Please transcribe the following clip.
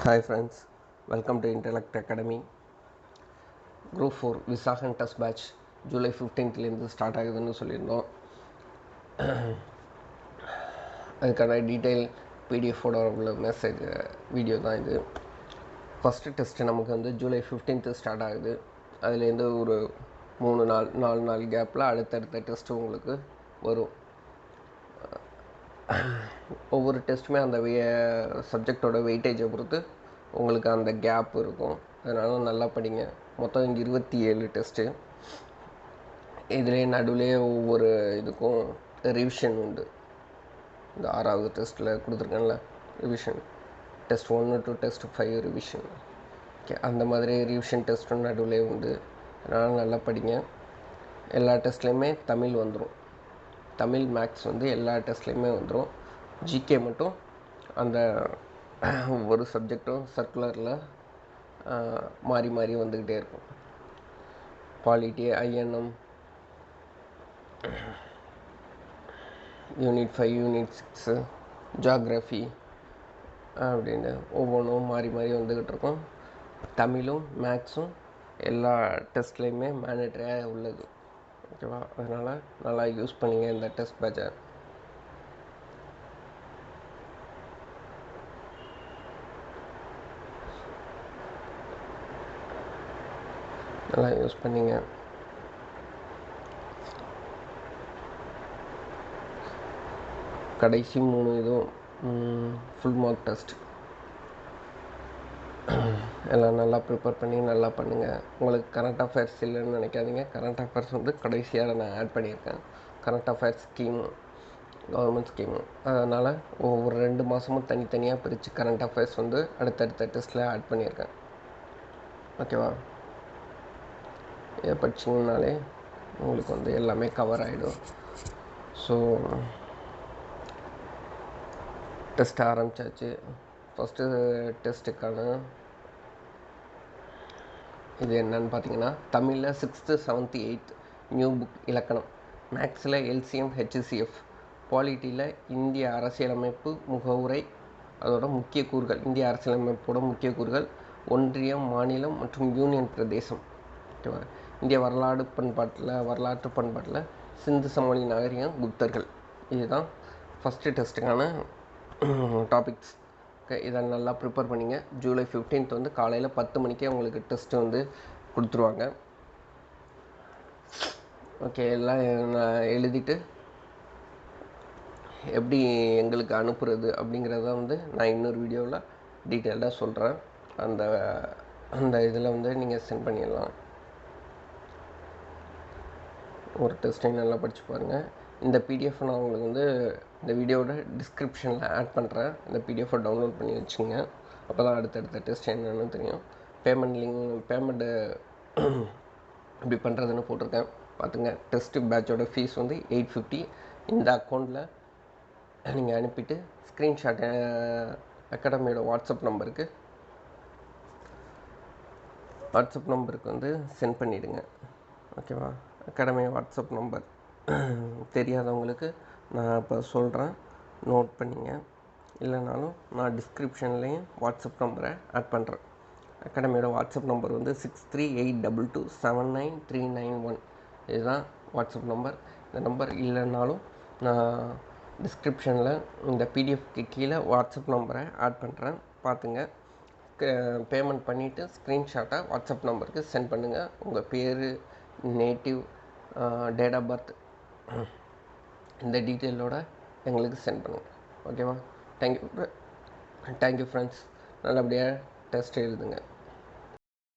Hi friends, welcome to Intellect Academy. Group 4 Visakan test batch ஜூலை 15லேருந்து start ஆகுதுன்னு சொல்லியிருந்தோம். அதுக்கான டீட்டெயில் பிடிஎஃபோட உள்ள மெசேஜ் வீடியோ தான் இது. ஃபஸ்ட்டு டெஸ்ட்டு நமக்கு வந்து ஜூலை 15th ஸ்டார்ட் ஆகுது. அதுலேருந்து ஒரு 4 நாள் கேப்பில் அடுத்தடுத்த டெஸ்ட்டு உங்களுக்கு வரும். ஒவ்வொரு டெஸ்ட்டுமே அந்த சப்ஜெக்டோட வெயிட்டேஜை பொறுத்து உங்களுக்கு அந்த கேப் இருக்கும். அதனால் நல்லா படிங்க. மொத்தம் 27 டெஸ்ட்டு. இதிலே நடுவிலே ஒவ்வொரு இதுக்கும் ரிவிஷன் உண்டு. இந்த 6வது டெஸ்ட்டில் கொடுத்துருக்கேன்ல revision, test 1 to test 5 revision. Okay, அந்த மாதிரி ரிவிஷன் டெஸ்ட்டும் நடுவிலே உண்டு. அதனால் நல்லா படிங்க. எல்லா டெஸ்ட்லேயுமே தமிழ் வந்துடும். தமிழ் மேக்ஸ் வந்து எல்லா டெஸ்ட்லேயுமே வந்துடும். ஜிகே மட்டும் அந்த ஒவ்வொரு சப்ஜெக்டும் சர்க்குலரில் மாறி மாறி வந்துக்கிட்டே இருக்கும். Polity, INM, unit 5, unit 6, geography அப்படின்னு ஒவ்வொன்றும் மாறி மாறி வந்துக்கிட்டு இருக்கும். தமிழும் மேக்ஸும் எல்லா டெஸ்ட்லேயுமே மேண்டேட்டரியாக உள்ளது. ஓகேவா? அதனால் நல்லா யூஸ் பண்ணிங்க இந்த டெஸ்ட் பேட்சை. நல்லா யூஸ் பண்ணிங்க. கடைசி 3 இதுவும் ஃபுல் மார்க் டெஸ்ட். எல்லாம் நல்லா ப்ரிப்பேர் பண்ணி நல்லா பண்ணுங்கள். உங்களுக்கு கரண்ட் அஃபேர்ஸ் இல்லைன்னு நினைக்காதீங்க. கரண்ட் அஃபேர்ஸ் வந்து கடைசியாக நான் ஆட் பண்ணியிருக்கேன். Current affairs scheme, government scheme. அதனால் ஒவ்வொரு 2 மாதமும் தனித்தனியாக பிரித்து கரண்ட் அஃபேர்ஸ் வந்து அடுத்தடுத்த டெஸ்ட்டில் ஆட் பண்ணியிருக்கேன். ஓகேவா? இதை படிச்சிங்கனாலே உங்களுக்கு வந்து எல்லாமே கவர் ஆகிடும். ஸோ டெஸ்ட் ஆரம்பித்தாச்சு. ஃபஸ்ட்டு டெஸ்ட்டுக்கான இது என்னன்னு பார்த்தீங்கன்னா, தமிழில் 6th, 7th, 8th new book இலக்கணம், மேக்ஸில் எல்சிஎம், ஹெச்சிசிஎஃப், பாலிட்டியில் இந்திய அரசியலமைப்பு முகவுரை, அதோட முக்கிய கூறுகள், இந்திய அரசியலமைப்போட முக்கிய கூறுகள், ஒன்றியம், மாநிலம் மற்றும் யூனியன் பிரதேசம். ஓகேவா? இந்திய வரலாற்று பண்பாட்டில் சிந்து சமவெளி நாகரிகம், குப்தர்கள். இதுதான் ஃபஸ்ட்டு டெஸ்ட்டுக்கான டாபிக்ஸ். ஓகே, இதை நல்லா ப்ரிப்பேர் பண்ணிங்க. ஜூலை 15th வந்து காலையில் 10 மணிக்கே உங்களுக்கு டெஸ்ட்டு வந்து கொடுத்துருவாங்க. ஓகே, எல்லாம் நான் எழுதிட்டு எப்படி எங்களுக்கு அனுப்புறது அப்படிங்கிறத வந்து நான் இன்னொரு வீடியோவில் டீட்டெயில்டாக சொல்கிறேன். அந்த இதில் வந்து நீங்கள் சென்ட் பண்ணிடலாம். ஒரு டெஸ்ட்டையும் நல்லா படித்து பாருங்கள். இந்த பிடிஎஃப் நான் உங்களுக்கு வந்து இந்த வீடியோவோட டிஸ்கிரிப்ஷனில் ஆட் பண்ணுறேன். இந்த பிடிஎஃபை டவுன்லோட் பண்ணி வச்சுங்க. அப்போ தான் அடுத்தடுத்த டெஸ்ட் என்னென்னு தெரியும். பேமெண்ட்டு எப்படி பண்ணுறதுன்னு போட்டிருக்கேன், பார்த்துங்க. டெஸ்ட்டு பேட்சோட ஃபீஸ் வந்து 850. இந்த அக்கௌண்ட்டில் நீங்கள் அனுப்பிட்டு ஸ்க்ரீன்ஷாட் அகாடமியோட வாட்ஸ்அப் நம்பருக்கு வந்து சென்ட் பண்ணிவிடுங்க. ஓகேவா? அகாடமி வாட்ஸ்அப் நம்பர் தெரியாதவங்களுக்கு நான் இப்போ சொல்கிறேன், நோட் பண்ணிங்க. இல்லைனாலும் நான் டிஸ்கிரிப்ஷன்லேயும் வாட்ஸ்அப் நம்பரை ஆட் பண்ணுறேன். அகாடமியோட வாட்ஸ்அப் நம்பர் வந்து 6382279391. இதுதான் வாட்ஸ்அப் நம்பர். இந்த நம்பர் இல்லைனாலும் நான் டிஸ்கிரிப்ஷனில் இந்த பிடிஎஃப்க்கு கீழே வாட்ஸ்அப் நம்பரை ஆட் பண்ணுறேன், பார்த்துங்க. பேமெண்ட் பண்ணிவிட்டு ஸ்க்ரீன்ஷாட்டை வாட்ஸ்அப் நம்பருக்கு சென்ட் பண்ணுங்கள். உங்கள் பேர், நேட்டிவ், டேட் ஆஃப் பர்த், இந்த டீட்டெயிலோடு எங்களுக்கு சென்ட் பண்ணுங்கள். ஓகேவா? Thank you friends. நல்லபடியாக டெஸ்ட் எழுதுங்க.